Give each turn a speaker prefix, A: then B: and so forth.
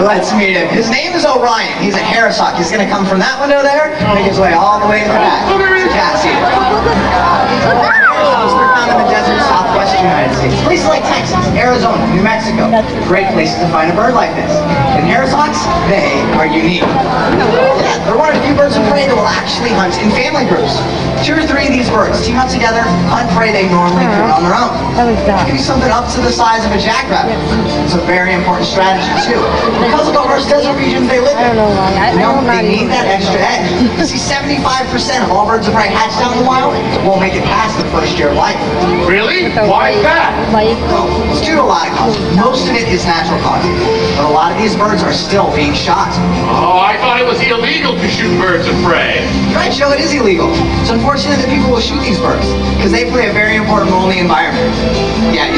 A: Let's meet him. His name is Orion. He's a harrisock. He's going to come from that window there, make his way all the way to the back. It's a cat seat. They're found in the desert southwest United States. Places like Texas, Arizona, New Mexico. Great places to find a bird like this. And harrisocks, they are unique. Yeah, they're one of the few birds of prey that will actually hunt in family groups. 2 or 3 of these birds team up together, hunt prey they normally couldn't on their own. It can be something up to the size of a jackrabbit. It's a very important strategy too. Because of the harsh desert regions they live in. They need that extra edge. You see, 75% of all birds of prey hatched out in the wild won't make it past the first year of life.
B: Really? Why is that?
A: Well, it's due to a lot of causes. Most of it is natural causes. But a lot of these birds are still being shot.
B: Oh, I thought it was illegal to shoot birds of prey.
A: Right, Joe, it is illegal. It's unfortunate that people will shoot these birds because they play a very important role in the environment. Yeah,